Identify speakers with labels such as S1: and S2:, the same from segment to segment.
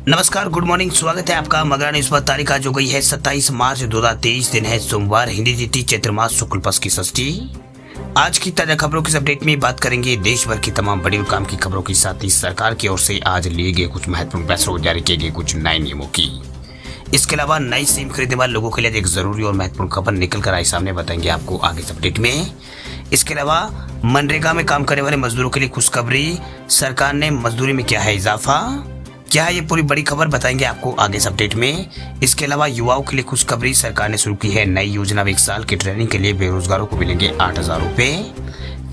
S1: नमस्कार, good morning. स्वागत है आपका मगरा न्यूज पर। तारीख आज हो गई है 27 मार्च 2023। दिन है सोमवार, हिंदी तिथि चैत्र मास शुक्ल पक्ष की षष्ठी। आज की ताजा खबरों के अपडेट में बात करेंगे देश भर की तमाम बड़ी और काम की खबरों के साथ ही सरकार की ओर से आज लिए गए कुछ महत्वपूर्ण फैसलों, जारी किए गए कुछ नए नियमों की। इसके अलावा नई सिम खरीदने वाले लोगों के लिए एक जरूरी और महत्वपूर्ण खबर निकल कर आई सामने, बताएंगे आपको आगे इस अपडेट में। इसके अलावा मनरेगा में काम करने वाले मजदूरों के लिए खुशखबरी, सरकार ने मजदूरी में किया है इजाफा। क्या है ये पूरी बड़ी खबर, बताएंगे आपको आगे इस अपडेट में। इसके अलावा युवाओं के लिए खुशखबरी, सरकार ने शुरू की है नई योजना। 1 साल की ट्रेनिंग के लिए बेरोजगारों को मिलेंगे 8,000 रुपए।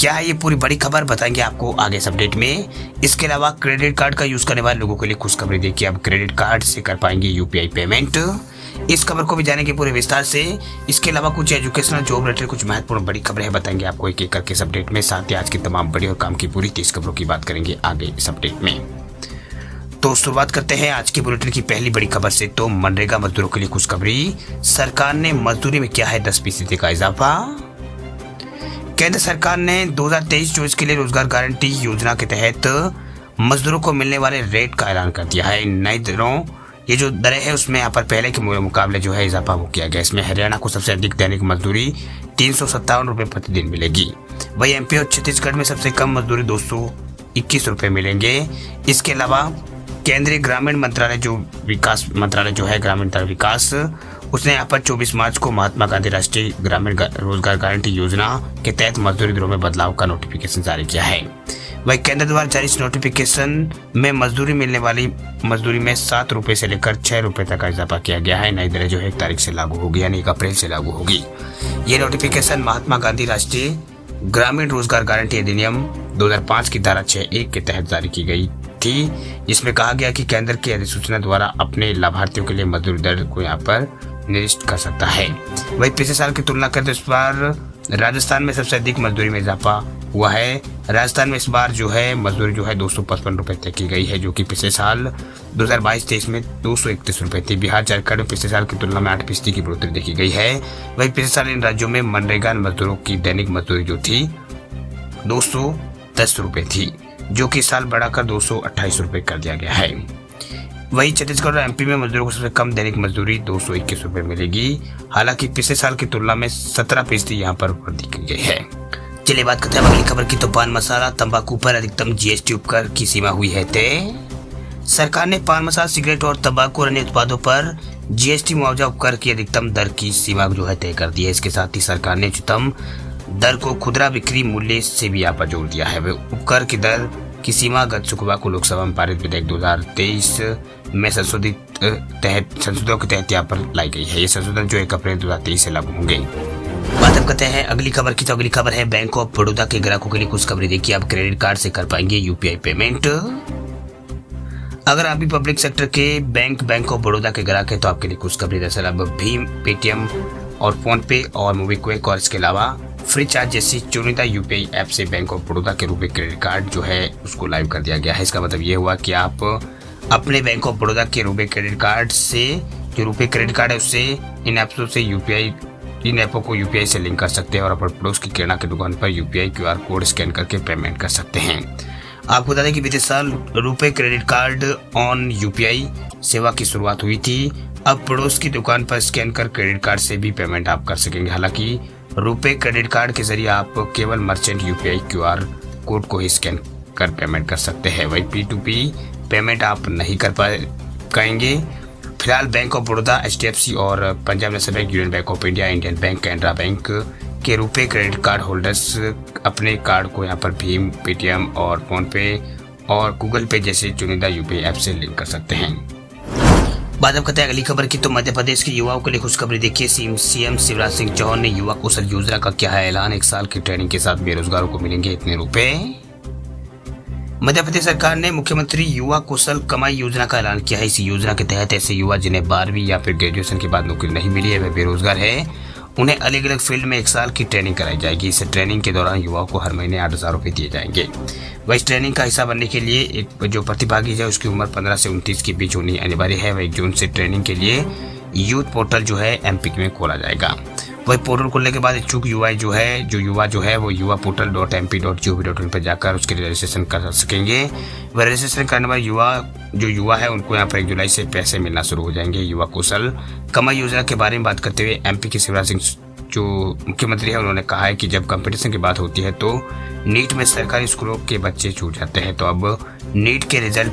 S1: क्या है ये पूरी बड़ी खबर, बताएंगे आपको आगे इस अपडेट में। इसके अलावा क्रेडिट कार्ड का यूज करने वाले लोगों के लिए खुशखबरी, देखिए अब क्रेडिट कार्ड से कर पाएंगे यूपीआई पेमेंट। इस खबर को भी जानेंगे पूरे विस्तार से। इसके अलावा कुछ एजुकेशनल जॉब रिलेटेड कुछ महत्वपूर्ण बड़ी खबरें हैं, बताएंगे आपको एक एक करके इस अपडेट में। साथ ही आज की तमाम बड़ी और काम की पूरी 30 खबरों की बात करेंगे आगे इस अपडेट में। तो शुरुआत करते हैं आज के बुलेटिन की पहली बड़ी खबर से। तो मनरेगा मजदूरों के लिए खुशखबरी, सरकार ने मजदूरी में किया है 10% का इजाफा। केंद्र सरकार ने 2023-24 के लिए रोजगार गारंटी योजना के तहत मजदूरों को मिलने वाले रेट का ऐलान कर दिया है। नई दरों, ये जो दरें है उसमें यहाँ पर पहले के मुकाबले जो है इजाफा वो किया गया। इसमें हरियाणा को सबसे अधिक दैनिक मजदूरी 357 रुपए प्रतिदिन मिलेगी। वही एमपी और छत्तीसगढ़ में सबसे कम मजदूरी 221 रुपए मिलेंगे। इसके अलावा केंद्रीय ग्रामीण मंत्रालय जो विकास मंत्रालय जो है ग्रामीण विकास, उसने यहाँ पर 24 मार्च को महात्मा गांधी राष्ट्रीय ग्रामीण रोजगार गारंटी योजना के तहत मजदूरी दरों में बदलाव का नोटिफिकेशन जारी किया है। वही केंद्र द्वारा जारी इस नोटिफिकेशन में मजदूरी मिलने वाली मजदूरी में 7 रुपए से लेकर 6 रुपए तक का इजाफा किया गया है। नई दरें जो है 1 तारीख से लागू होगी, यानी 1 अप्रैल से लागू होगी। ये नोटिफिकेशन महात्मा गांधी राष्ट्रीय ग्रामीण रोजगार गारंटी अधिनियम 2005 की धारा 6(1) के तहत जारी की गई थी, जिसमें कहा गया कि केंद्र की अधिसूचना द्वारा अपने लाभार्थियों के लिए मजदूरी दर को यहाँ पर निर्दिष्ट कर सकता है। वही पिछले साल की तुलना करते इस बार राजस्थान में सबसे अधिक मजदूरी में इजाफा हुआ है। राजस्थान में इस बार जो है मजदूरी जो है 255 रुपए तय की गई है, जो कि पिछले साल 2022-23 में 231 रुपए थी। बिहार झारखंड में पिछले साल की तुलना में 8% की बढ़ोतरी देखी गई है। वही पिछले साल इन राज्यों में मनरेगा मजदूरों की दैनिक मजदूरी जो थी 210 रुपए थी, जो कि साल बढ़ाकर 228 रुपए कर दिया गया है। वही छत्तीसगढ़ और एमपी में मजदूरों को सबसे कम दैनिक मजदूरी 221 रुपए मिलेगी। हालांकि पिछले साल की तुलना में 17% यहाँ पर वृद्धि की गई है। चलिए बात करते हैं अगली खबर की। तो पान मसाला तंबाकू पर अधिकतम जीएसटी उपकर की सीमा हुई है तय। सरकार ने पान मसाला, सिगरेट और तंबाकू और अन्य उत्पादों पर जीएसटी मुआवजा उपकर की अधिकतम दर की सीमा जो है तय कर दी है। इसके साथ ही सरकार ने उच्चतम दर को खुदरा बिक्री मूल्य से भी यहाँ पर जोड़ दिया है। वह उपकर की दर की सीमा गत शुक्रवार को लोकसभा में पारित विधेयक 2023 में संशोधनों के तहत यहाँ पर लाई गई है। ये संशोधन जो 1 अप्रैल 2023 से लागू होंगे। बात अब करते हैं अगली खबर की। तो अगली खबर है बैंक ऑफ बड़ौदा के ग्राहकों के लिए खुशखबरी, देखिए आप क्रेडिट कार्ड से कर पाएंगे यूपीआई पेमेंट। अगर आप भी पब्लिक सेक्टर के बैंक ऑफ बड़ौदा के ग्राहक है तो आपके लिए खुशखबरी। दरअसल अब भीम, पेटीएम और फोन पे और मोबीक्विक और इसके अलावा फ्री चार्ज जैसी चुनिंदा यूपीआई ऐप से बैंक ऑफ बड़ौदा के रुपए क्रेडिट कार्ड जो है उसको लाइव कर दिया गया है। इसका मतलब ये हुआ कि आप अपने बैंक ऑफ बड़ौदा के रुपए क्रेडिट कार्ड से, जो रुपए क्रेडिट कार्ड है उससे इन ऐपों को यूपीआई से लिंक कर सकते हैं और अपने पड़ोस की किराना की दुकान पर यूपीआई क्यूआर कोड स्कैन करके पेमेंट कर सकते हैं। आपको बता दें कि बीते साल रुपए क्रेडिट कार्ड ऑन यूपीआई सेवा की शुरुआत हुई थी। अब पड़ोस की दुकान पर स्कैन कर क्रेडिट कार्ड से भी पेमेंट आप कर सकेंगे। हालांकि रुपए क्रेडिट कार्ड के जरिए आप केवल मर्चेंट यूपीआई क्यूआर कोड को ही स्कैन कर पेमेंट कर सकते हैं। वही P2P पेमेंट आप नहीं कर पाएंगे। फिलहाल बैंक ऑफ बड़ौदा, एचडीएफसी और Punjab national bank, union bank of India, Indian bank, Canara bank के रुपए क्रेडिट कार्ड होल्डर्स अपने कार्ड को यहाँ पर भीम, पेटीएम और फोन पे और गूगल पे जैसे चुनिंदा यूपीआई ऐप से लिंक कर सकते हैं। बात अब करते हैं अगली खबर की। तो मध्य प्रदेश के युवाओं के लिए खुशखबरी, देखिए सीएम शिवराज सिंह चौहान ने युवा कौशल योजना का किया है ऐलान। 1 साल की ट्रेनिंग के साथ बेरोजगारों को मिलेंगे इतने रुपए। मध्य प्रदेश सरकार ने मुख्यमंत्री युवा कौशल कमाई योजना का ऐलान किया है। इस योजना के तहत ऐसे युवा जिन्हें 12वीं या फिर ग्रेजुएशन के बाद नौकरी नहीं मिली है, वे बेरोजगार है, उन्हें अलग अलग फील्ड में 1 साल की ट्रेनिंग कराई जाएगी। इस ट्रेनिंग के दौरान युवाओं को हर महीने 8,000 रुपए दिए जाएंगे। वह इस ट्रेनिंग का हिस्सा बनने के लिए एक जो प्रतिभागी है उसकी उम्र 15 से 29 के बीच होनी अनिवार्य है। वह 1 जून से ट्रेनिंग के लिए यूथ पोर्टल जो है एमपी में खोला जाएगा। वही पोर्टल खुलने के बाद इच्छुक युवा जो है वो युवा portal.mp.gov.in पर जाकर उसके रजिस्ट्रेशन कर सकेंगे। वह रजिस्ट्रेशन करने वाले युवा है उनको यहाँ पर 1 जुलाई से पैसे मिलना शुरू हो जाएंगे। युवा कौशल कमाई योजना के बारे में बात करते हुए एमपी के शिवराज सिंह जो मुख्यमंत्री है उन्होंने कहा है कि जब कंपटीशन की बात होती है तो नीट में सरकारी स्कूलों के बच्चे छूट जाते हैं, तो अब नीट के रिजल्ट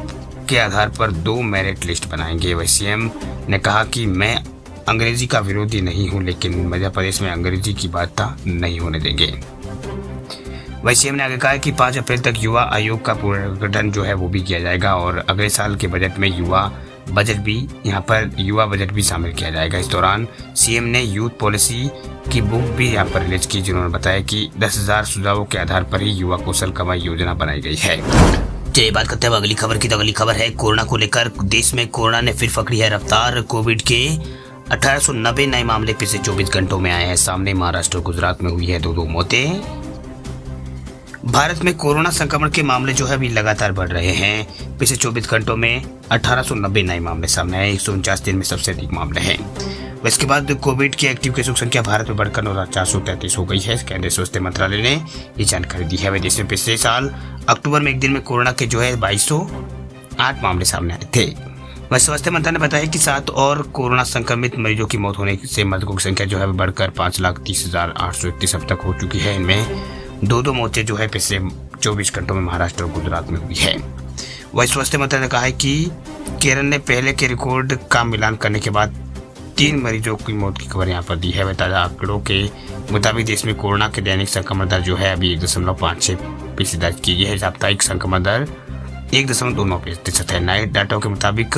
S1: के आधार पर 2 मेरिट लिस्ट बनाएंगे। वही सीएम ने कहा कि मैं अंग्रेजी का विरोधी नहीं हूं, लेकिन मध्य प्रदेश में अंग्रेजी की बाधा नहीं होने देंगे। वही सीएम ने आगे कहा कि 5 अप्रैल तक युवा आयोग का पुनर्गठन जो है वो भी किया जाएगा और अगले साल के बजट में युवा बजट भी शामिल किया जाएगा। इस दौरान सीएम ने यूथ पॉलिसी की बुक भी यहाँ पर रिलीज की, जिन्होंने बताया कि 10,000 सुझावों के आधार पर ही युवा कौशल कमाई योजना बनाई गई है। चलिए बात करते हैं अगली खबर की। तो अगली खबर है कोरोना को लेकर। देश में कोरोना ने फिर पकड़ी है रफ्तार। कोविड के 1890 नए मामले पिछले 24 घंटों में आए हैं सामने। महाराष्ट्र और गुजरात में हुई है 2 मौतें। भारत में कोरोना संक्रमण के मामले जो है अभी लगातार बढ़ रहे हैं। पिछले 24 घंटों में 1890 नए मामले सामने आए। 149 दिन में सबसे अधिक मामले हैं। इसके बाद कोविड की एक्टिव केसों की संख्या भारत में बढ़कर 9,433 हो गई है। केंद्रीय स्वास्थ्य मंत्रालय ने ये जानकारी दी है। देश में पिछले साल अक्टूबर में एक दिन में कोरोना के जो है 2208 मामले सामने आए थे। वह स्वास्थ्य मंत्रालय ने बताया कि 7 और कोरोना संक्रमित मरीजों की मौत होने से मृतकों की संख्या जो है बढ़कर 5,30,831 अब तक हो चुकी है। इनमें 2 मौतें जो है पिछले 24 घंटों में महाराष्ट्र और गुजरात में हुई है। वही स्वास्थ्य मंत्रालय ने कहा है कि केरल ने पहले के रिकॉर्ड का मिलान करने के बाद 3 मरीजों की मौत की खबर यहाँ पर दी है। वह ताजा आंकड़ों के मुताबिक देश में कोरोना के दैनिक संक्रमण दर जो है अभी 1.56% दर्ज की गई है। साप्ताहिक संक्रमण दर 1.29% है। नए डाटा के मुताबिक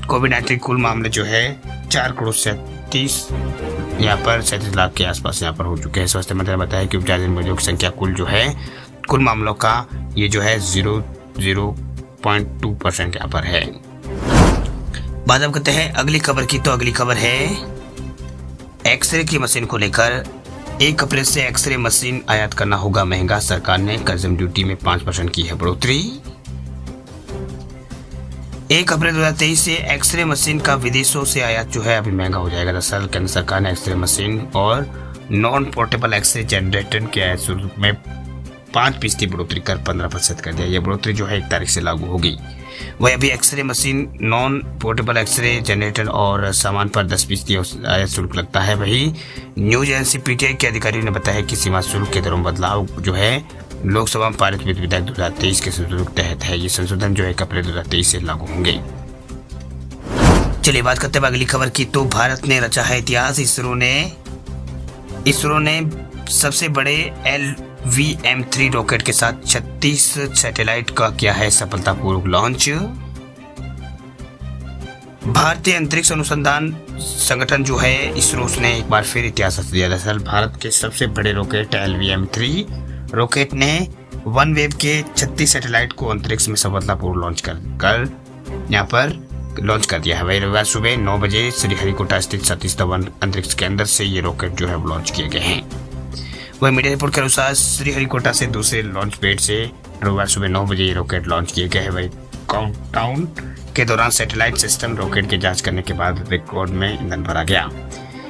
S1: कोविड-19 कुल मामले जो है 4,37 लाख के आसपास यहाँ पर हो चुके हैं। स्वास्थ्य मंत्रालय ने बताया कि उपचाराधीन मरीजों की संख्या कुल मामलों का ये जो है 0.2% यहाँ पर है। बात अब करते हैं अगली खबर की। तो अगली खबर है एक्सरे की मशीन को लेकर। 1 अप्रैल से एक्सरे मशीन आयात करना होगा महंगा। सरकार ने कस्टम ड्यूटी में 5% की है बढ़ोतरी। 1 अप्रैल 2023 से एक्सरे मशीन का विदेशों से आयात जो है अभी महंगा हो जाएगा। दरअसल केंद्र सरकार ने एक्सरे मशीन और नॉन पोर्टेबल एक्सरे जनरेटर के आयात शुल्क में 5% बढ़ोतरी कर 15% कर दिया। यह बढ़ोतरी जो है 1 तारीख से लागू होगी। वही अभी X ray machine, non portable X ray generator और सामान पर 10% आयात शुल्क लगता है। वही न्यूज एजेंसी पीटीआई के अधिकारियों ने बताया कि सीमा शुल्क के दरों में बदलाव जो है लोकसभा में पारित विधेयक 2023 के संशोधन के तहत है। ये संशोधन जो है 1 अप्रैल 2023 से लागू होंगे। चलिए बात करते हैं अगली खबर की। तो भारत ने रचा है इतिहास। इसरो ने सबसे बड़े LVM-3 रॉकेट के साथ 36 सैटेलाइट का किया है सफलतापूर्वक लॉन्च। भारतीय अंतरिक्ष अनुसंधान संगठन जो है इसरो ने एक बार फिर इतिहास रच दिया। दरअसल भारत के सबसे बड़े रॉकेट LVM-3 रॉकेट ने OneWeb के 36 सैटेलाइट को अंतरिक्ष में सफलतापूर्वक लॉन्च कर दिया है। वही रविवार सुबह 9 बजे श्रीहरिकोटा स्थित सतीश धवन अंतरिक्ष केंद्र से ये रॉकेट जो है लॉन्च किए गए हैं। वही मीडिया रिपोर्ट के अनुसार श्रीहरिकोटा से दूसरे लॉन्च पैड से रविवार सुबह 9 बजे ये रॉकेट लॉन्च किए गए हैं। वही काउंटडाउन के दौरान सैटेलाइट सिस्टम रॉकेट की जांच करने के बाद रिकॉर्ड में ईंधन भरा गया।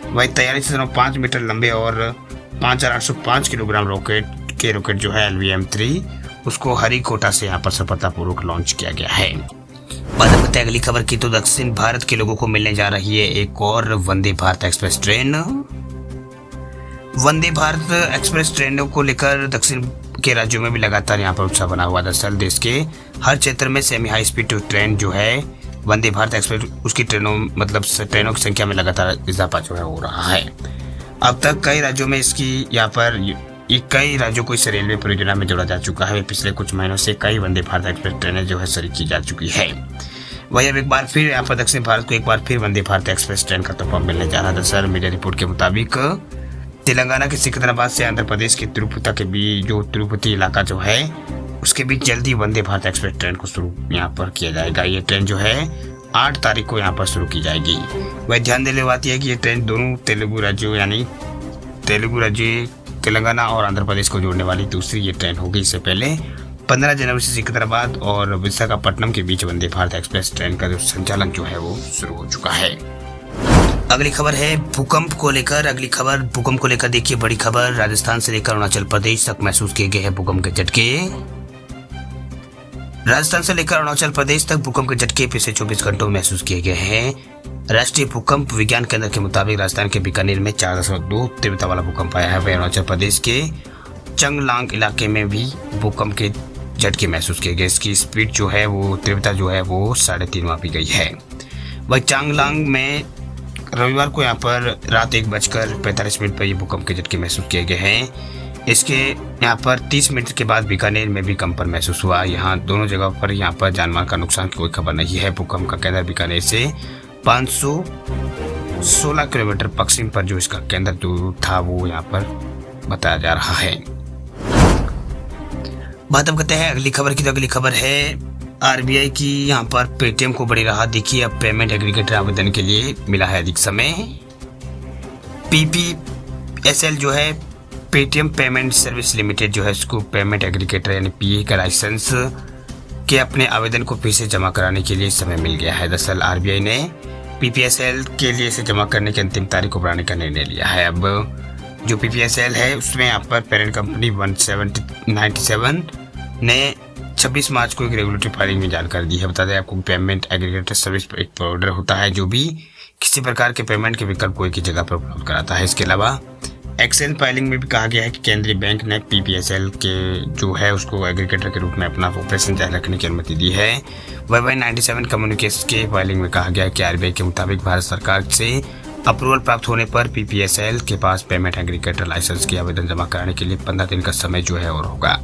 S1: वही 43.5 मीटर लंबे और 5,805 किलोग्राम रॉकेट जो है LVM-3 उसको हरिकोटा से यहाँ पर सफलतापूर्वक लॉन्च किया गया है। बात करते हैं अगली खबर की। तो दक्षिण भारत के लोगों को मिलने जा रही है एक और Vande Bharat express train. Vande Bharat express ट्रेनों को लेकर दक्षिण के राज्यों में भी लगातार यहाँ पर उत्साह बना हुआ। दरअसल देश के हर क्षेत्र में सेमी हाई स्पीड ट्रेन जो है वंदे भारत एक्सप्रेस उसकी ट्रेनों की संख्या में लगातार इजाफा जो है हो रहा है। अब तक कई राज्यों में कई राज्यों को इस रेलवे परियोजना में जोड़ा जा चुका है। पिछले कुछ महीनों से कई वंदे भारत एक्सप्रेस ट्रेनें जो है शुरू की जा चुकी है। वही अब एक बार फिर यहाँ पर दक्षिण भारत को एक बार फिर वंदे भारत एक्सप्रेस ट्रेन का तोहफा मिलने जा रहा है। दरअसल मीडिया रिपोर्ट के मुताबिक तेलंगाना के सिकंदराबाद से आंध्र प्रदेश के तिरुपति के बीच जो तिरुपति इलाका जो है उसके बीच जल्दी वंदे भारत एक्सप्रेस ट्रेन को शुरू यहाँ पर किया जाएगा। ये ट्रेन जो है 8 तारीख को यहाँ पर शुरू की जाएगी। वह ध्यान देने वाली है कि ये ट्रेन दोनों तेलुगु राज्य तेलंगाना और आंध्र प्रदेश को जोड़ने वाली दूसरी ये ट्रेन होगी। इससे पहले 15 जनवरी से सिकंदराबाद और विशाखापट्टनम के बीच वंदे भारत एक्सप्रेस ट्रेन का जो संचालन जो है वो शुरू हो चुका है। अगली खबर है भूकंप को लेकर। देखिए बड़ी खबर, राजस्थान से लेकर अरुणाचल प्रदेश तक महसूस किए गए हैं भूकंप के झटके। राजस्थान से लेकर अरुणाचल प्रदेश तक भूकंप के झटके पिछले 24 घंटों में महसूस किए गए हैं। राष्ट्रीय भूकंप विज्ञान केंद्र के मुताबिक राजस्थान के बीकानेर में 4.2 तीव्रता वाला भूकंप आया है। वहीं अरुणाचल प्रदेश के चंगलांग इलाके में भी भूकंप के झटके महसूस किए गए। इसकी स्पीड जो है वो तीव्रता जो है वो 3.5 मापी गई है। वही चांगलांग में रविवार को यहाँ पर रात 1:45 पर ये भूकंप के झटके महसूस किए गए हैं। इसके यहाँ पर 30 मिनट के बाद बीकानेर में भी कंपन महसूस हुआ। यहाँ दोनों जगह पर यहाँ पर जानमाल का नुकसान की कोई खबर नहीं है। भूकंप का केंद्र बीकानेर से 516 किलोमीटर पश्चिम पर जो इसका केंद्र दूर था वो यहाँ पर बताया जा रहा है। बात हम करते हैं अगली खबर की। तो अगली खबर है आरबीआई की यहाँ पर पेटीएम को बड़ी राहत। देखिए अब पेमेंट एग्रीगेटर आवेदन के लिए मिला है अधिक समय। पीपीएसएल जो है पेटीएम पेमेंट सर्विस लिमिटेड जो है इसको पेमेंट एग्रीगेटर यानी पीए का लाइसेंस के अपने आवेदन को फिर से जमा कराने के लिए समय मिल गया है। दरअसल आरबीआई ने पीपीएसएल के लिए इसे जमा करने की अंतिम तारीख को बढ़ाने का निर्णय लिया है। अब जो पीपीएसएल है उसमें यहाँ पर पेरेंट कंपनी 197 ने 26 मार्च को एक रेगुलेटरी फाइलिंग में जानकारी दी है। बता दें आपको पेमेंट एग्रीगेटर सर्विस एक प्रोवाइडर होता है जो भी किसी प्रकार के पेमेंट के विकल्प को एक ही जगह पर उपलब्ध कराता है। इसके अलावा एक्सचेंज फाइलिंग में भी कहा गया है कि केंद्रीय बैंक ने पीपीएसएल के जो है उसको एग्रीगेटर के रूप में अपना ऑपरेशन जारी रखने की अनुमति दी है। वही 97 कम्युनिकेशन के फाइलिंग में कहा गया है कि आरबीआई के मुताबिक भारत सरकार से अप्रूवल प्राप्त होने पर पीपीएसएल के पास पेमेंट एग्रीगेटर लाइसेंस की आवेदन जमा कराने के लिए 15 दिन का समय जो है और होगा।